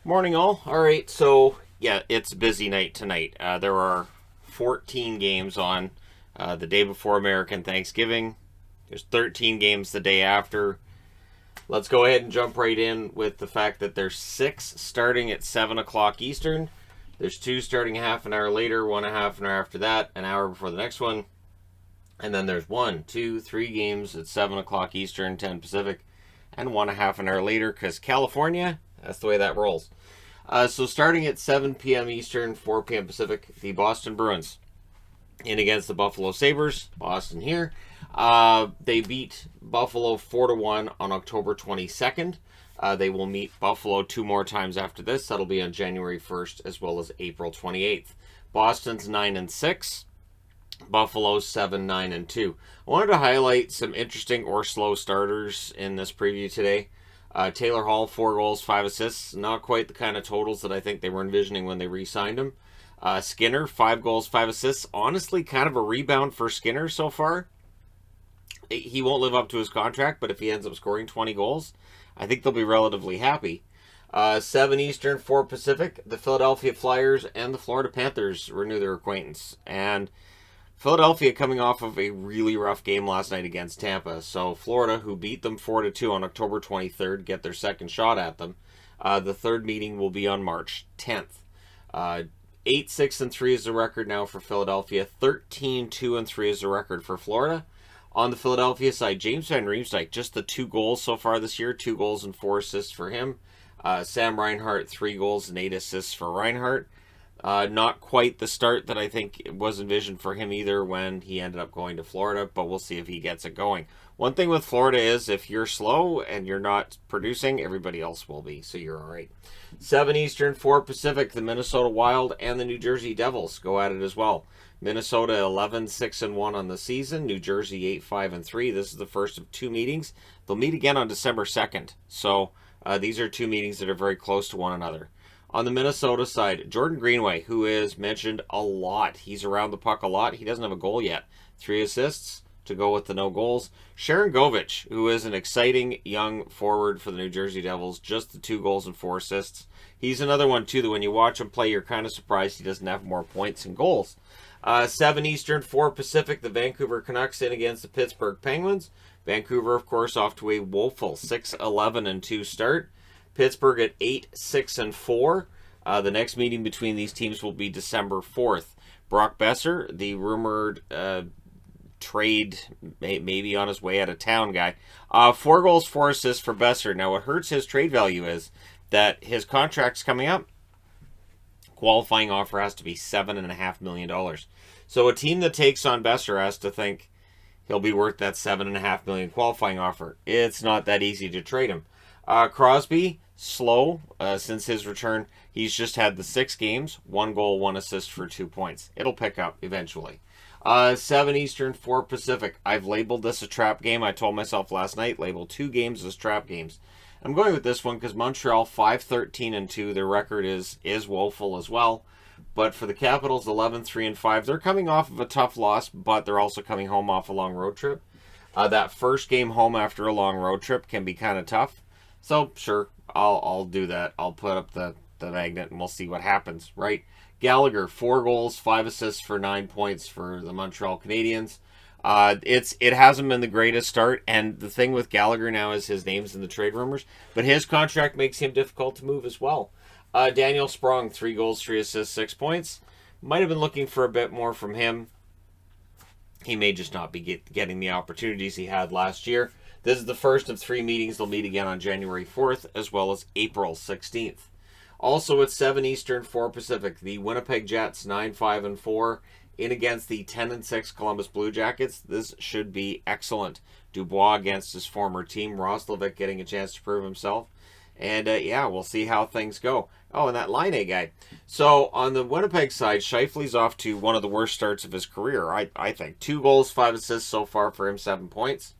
Morning, all. All right, so yeah, it's a busy night tonight. There are 14 games on the day before American Thanksgiving. There's 13 games the day after. Let's go ahead and jump right in with the fact that there's 6 starting at 7 o'clock Eastern. There's 2 starting half an hour later, one a half an hour after that, an hour before the next one. And then there's 1, 2, 3 games at 7 o'clock Eastern, 10 Pacific, and one a half an hour later because California, that's the way that rolls. So starting at 7 p.m. Eastern, 4 p.m. Pacific, the Boston Bruins in against the Buffalo Sabres. Boston here. They beat Buffalo 4-1 on October 22nd. They will meet Buffalo 2 more times after this. That'll be on January 1st as well as April 28th. Boston's 9-6. Buffalo's 7-9-2. I wanted to highlight some interesting or slow starters in this preview today. Taylor Hall, 4 goals, 5 assists. Not quite the kind of totals that I think they were envisioning when they re-signed him. Skinner, 5 goals, 5 assists. Honestly, kind of a rebound for Skinner so far. He won't live up to his contract, but if he ends up scoring 20 goals, I think they'll be relatively happy. 7 Eastern, 4 Pacific. The Philadelphia Flyers and the Florida Panthers renew their acquaintance. And Philadelphia coming off of a really rough game last night against Tampa. So Florida, who beat them 4-2 on October 23rd, get their second shot at them. The third meeting will be on March 10th. 8-6-3 is the record now for Philadelphia. 13-2-3 is the record for Florida. On the Philadelphia side, James Van Riemsdyk, just the 2 goals so far this year. 2 goals and 4 assists for him. Sam Reinhart, 3 goals and 8 assists for Reinhart. Not quite the start that I think was envisioned for him either when he ended up going to Florida, but we'll see if he gets it going. One thing with Florida is if you're slow and you're not producing, everybody else will be, so you're all right. 7 Eastern, 4 Pacific, the Minnesota Wild and the New Jersey Devils go at it as well. Minnesota 11-6-1 on the season, New Jersey 8-5-3. This is the first of 2 meetings. They'll meet again on December 2nd, so these are 2 meetings that are very close to one another. On the Minnesota side, Jordan Greenway, who is mentioned a lot. He's around the puck a lot. He doesn't have a goal yet. 3 assists to go with the no goals. Sharon Govich, who is an exciting young forward for the New Jersey Devils. Just the 2 goals and 4 assists. He's another one, too, that when you watch him play, you're kind of surprised he doesn't have more points and goals. 7 Eastern, 4 Pacific, the Vancouver Canucks in against the Pittsburgh Penguins. Vancouver, of course, off to a woeful 6-11-2 start. Pittsburgh at 8-6-4. The next meeting between these teams will be December 4th. Brock Besser, the rumored trade, maybe on his way out of town guy. 4 goals, 4 assists for Besser. Now, what hurts his trade value is that his contract's coming up. Qualifying offer has to be $7.5 million. So a team that takes on Besser has to think he'll be worth that $7.5 million qualifying offer. It's not that easy to trade him. Crosby, slow since his return. He's just had the 6 games, 1 goal, 1 assist for 2 points. It'll pick up eventually. 7 Eastern, 4 Pacific. I've labeled this a trap game. I told myself last night, label 2 games as trap games. I'm going with this one because Montreal 5-13-2. Their record is woeful as well. But for the Capitals, 11-3-5. They're coming off of a tough loss, but they're also coming home off a long road trip. That first game home after a long road trip can be kind of tough. So, sure, I'll do that. I'll put up the magnet and we'll see what happens, right? Gallagher, 4 goals, 5 assists for 9 points for the Montreal Canadiens. It hasn't been the greatest start, and the thing with Gallagher now is his name's in the trade rumors, but his contract makes him difficult to move as well. Daniel Sprong, 3 goals, 3 assists, 6 points. Might have been looking for a bit more from him. He may just not be getting the opportunities he had last year. This is the first of 3 meetings. They'll meet again on January 4th as well as April 16th. Also at 7 Eastern, 4 Pacific, the Winnipeg Jets 9-5-4 in against the 10-6 Columbus Blue Jackets. This should be excellent. Dubois against his former team. Roslovic getting a chance to prove himself. And we'll see how things go. Oh, and that Line A guy. So on the Winnipeg side, Scheifele's off to one of the worst starts of his career, I think. 2 goals, 5 assists so far for him, 7 points.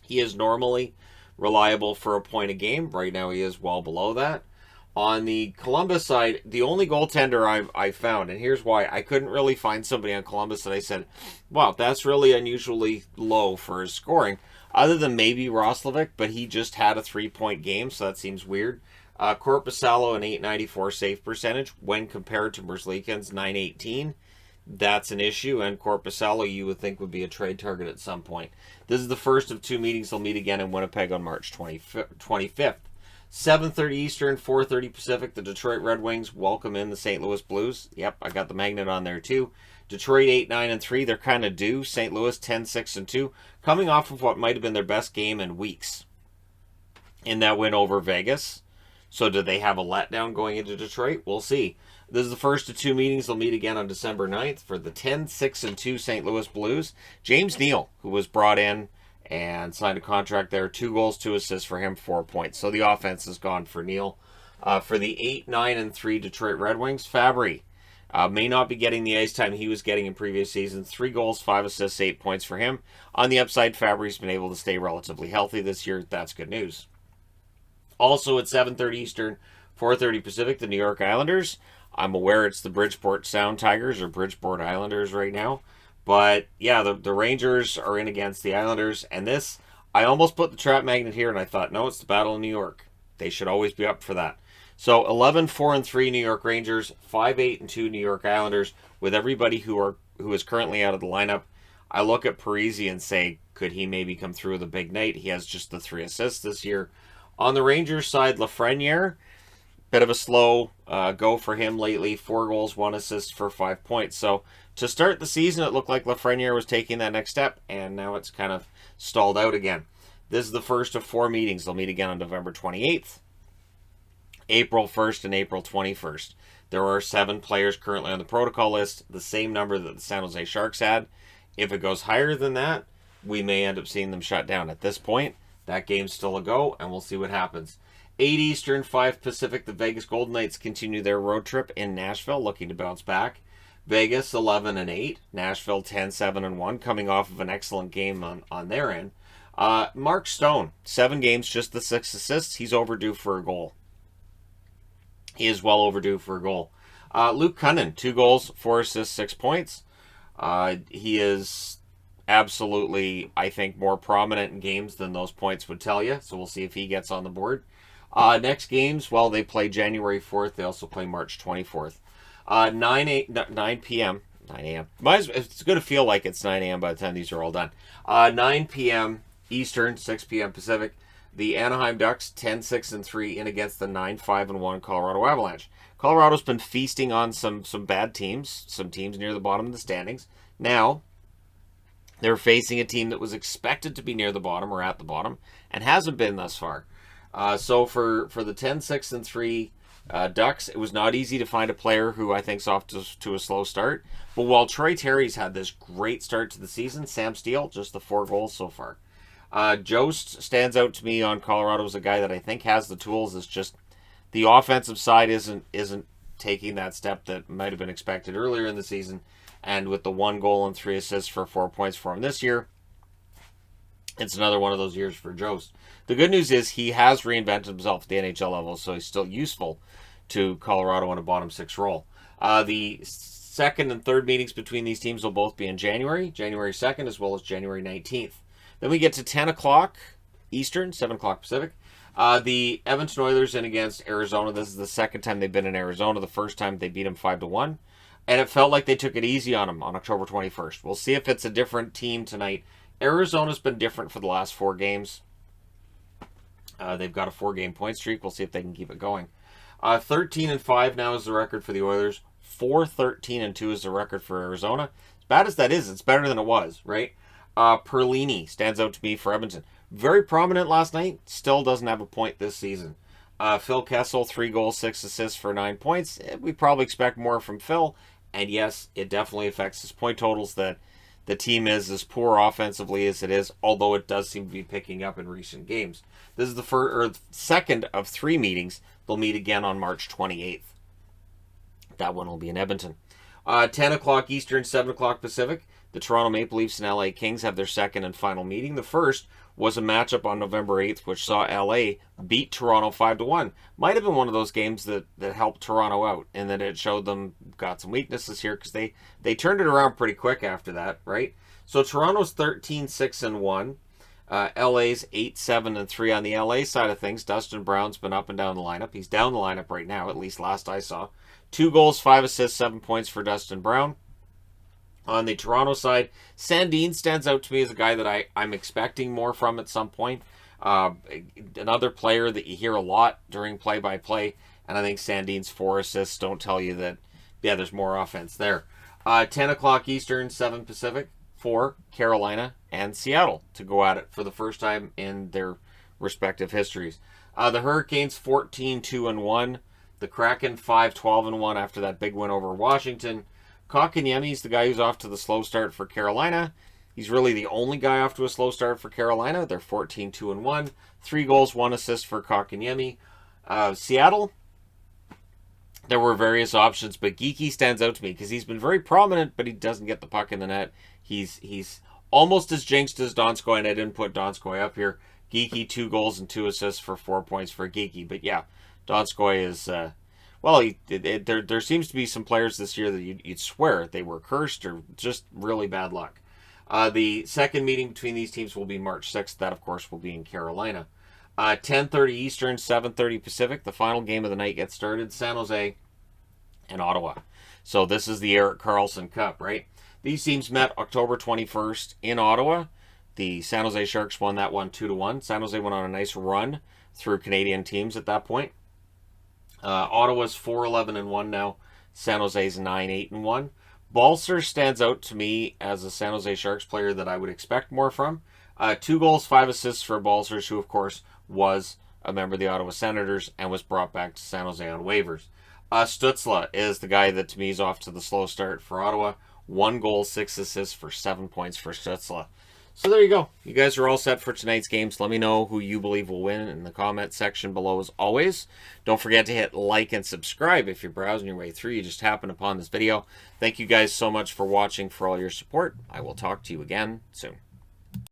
He is normally reliable for a point a game. Right now he is well below that. On the Columbus side, the only goaltender I found, and here's why, I couldn't really find somebody on Columbus that I said, wow, that's really unusually low for his scoring, other than maybe Roslovic, but he just had a 3-point game, so that seems weird. Korpisalo, an .894 save percentage when compared to Merzlikins, .918. That's an issue, and Korpisalo you would think would be a trade target at some point. This is the first of two meetings. They'll meet again in Winnipeg on March 25th. 7:30 Eastern, 4:30 Pacific. The Detroit Red Wings welcome in the St. Louis Blues. Yep, I got the magnet on there too. Detroit 8-9-3. They're kind of due. St. Louis 10-6-2, coming off of what might have been their best game in weeks in that win over Vegas. So do they have a letdown going into Detroit? We'll see. This is the first of two meetings. They'll meet again on December 9th for the 10-6-2 St. Louis Blues. James Neal, who was brought in and signed a contract there, 2 goals, 2 assists for him, 4 points. So the offense is gone for Neal. For the 8-9-3 Detroit Red Wings, Fabry may not be getting the ice time he was getting in previous seasons. 3 goals, 5 assists, 8 points for him. On the upside, Fabry's been able to stay relatively healthy this year. That's good news. Also at 7:30 Eastern, 4:30 Pacific, the New York Islanders. I'm aware it's the Bridgeport Sound Tigers or Bridgeport Islanders right now. But yeah, the Rangers are in against the Islanders. And this, I almost put the trap magnet here and I thought, no, it's the Battle of New York. They should always be up for that. So 11-4-3 New York Rangers, 5-8-2 New York Islanders. With everybody who is currently out of the lineup, I look at Parise and say, could he maybe come through with a big night? He has just the 3 assists this year. On the Rangers side, Lafreniere, bit of a slow go for him lately. 4 goals, 1 assist for 5 points. So to start the season, it looked like Lafreniere was taking that next step, and now it's kind of stalled out again. This is the first of 4 meetings. They'll meet again on November 28th, April 1st, and April 21st. There are 7 players currently on the protocol list, the same number that the San Jose Sharks had. If it goes higher than that, we may end up seeing them shut down. At this point, that game's still a go, and we'll see what happens. 8 Eastern, 5 Pacific, the Vegas Golden Knights continue their road trip in Nashville, looking to bounce back. Vegas 11-8, Nashville 10-7-1, coming off of an excellent game on their end. Mark Stone, 7 games, just the 6 assists. He's overdue for a goal. He is well overdue for a goal. Luke Cunnin, 2 goals, 4 assists, 6 points. He is absolutely, I think, more prominent in games than those points would tell you. So we'll see if he gets on the board. Next games, well, they play January 4th. They also play March 24th. 9 p.m. 9 a.m. It's going to feel like it's 9 a.m. by the time these are all done. 9 p.m. Eastern, 6 p.m. Pacific. The Anaheim Ducks 10-6-3 in against the 9-5-1 Colorado Avalanche. Colorado's been feasting on some bad teams, some teams near the bottom of the standings. Now, they're facing a team that was expected to be near the bottom or at the bottom and hasn't been thus far. So for the 10-6-3 Ducks, it was not easy to find a player who I think's off to a slow start. But while Troy Terry's had this great start to the season, Sam Steele, just the 4 goals so far. Jost stands out to me on Colorado as a guy that I think has the tools. It's just the offensive side isn't taking that step that might have been expected earlier in the season. And with the 1 goal and 3 assists for 4 points for him this year, it's another one of those years for Jost. The good news is he has reinvented himself at the NHL level, so he's still useful to Colorado in a bottom 6 role. The second and third meetings between these teams will both be in January 2nd as well as January 19th. Then we get to 10 o'clock Eastern, 7 o'clock Pacific. The Edmonton Oilers in against Arizona. This is the second time they've been in Arizona. The first time they beat them 5-1. And it felt like they took it easy on them on October 21st. We'll see if it's a different team tonight. Arizona's been different for the last 4 games. They've got a 4-game point streak. We'll see if they can keep it going. 13-5 now is the record for the Oilers. 4-13-2 is the record for Arizona. As bad as that is, it's better than it was, right? Perlini stands out to me for Edmonton. Very prominent last night. Still doesn't have a point this season. Phil Kessel, 3 goals, 6 assists for 9 points. We probably expect more from Phil. And yes, it definitely affects his point totals that the team is as poor offensively as it is, although it does seem to be picking up in recent games. This is the second of 3 meetings. They'll meet again on March 28th. That one will be in Edmonton. 10 o'clock Eastern, 7 o'clock Pacific. The Toronto Maple Leafs and LA Kings have their second and final meeting. The first was a matchup on November 8th, which saw LA beat Toronto 5-1. Might have been one of those games that helped Toronto out, and that it showed them got some weaknesses here, because they turned it around pretty quick after that, right? So Toronto's 13-6-1. LA's 8-7-3 on the LA side of things. Dustin Brown's been up and down the lineup. He's down the lineup right now, at least last I saw. 2 goals, 5 assists, 7 points for Dustin Brown. On the Toronto side, Sandin stands out to me as a guy that I'm expecting more from at some point. Another player that you hear a lot during play-by-play, and I think Sandin's 4 assists don't tell you that, yeah, there's more offense there. 10 o'clock Eastern, 7 Pacific for Carolina and Seattle to go at it for the first time in their respective histories. The Hurricanes 14-2-1. The Kraken 5-12-1 after that big win over Washington. Kotkaniemi's the guy who's off to the slow start for Carolina. He's really the only guy off to a slow start for Carolina. They're 14-2-1. 3 goals, 1 assist for Kotkaniemi. Seattle, there were various options, but Geekie stands out to me because he's been very prominent, but he doesn't get the puck in the net. He's almost as jinxed as Donskoy, and I didn't put Donskoy up here. Geekie, 2 goals and 2 assists for 4 points for Geekie. But yeah, Donskoy is, there seems to be some players this year that you'd swear they were cursed or just really bad luck. The second meeting between these teams will be March 6th. That, of course, will be in Carolina. 10:30 Eastern, 7:30 Pacific. The final game of the night gets started. San Jose and Ottawa. So this is the Erik Karlsson Cup, right? These teams met October 21st in Ottawa. The San Jose Sharks won that one 2-1. San Jose went on a nice run through Canadian teams at that point. Ottawa's 4-11-1 now. San Jose's 9-8-1. Balser stands out to me as a San Jose Sharks player that I would expect more from. 2 goals, 5 assists for Balsers, who, of course, was a member of the Ottawa Senators and was brought back to San Jose on waivers. Stützle is the guy that, to me, is off to the slow start for Ottawa. 1 goal, 6 assists for 7 points for Stützle. So there you go. You guys are all set for tonight's games. Let me know who you believe will win in the comment section below as always. Don't forget to hit like and subscribe if you're browsing your way through. You just happened upon this video. Thank you guys so much for watching, for all your support. I will talk to you again soon.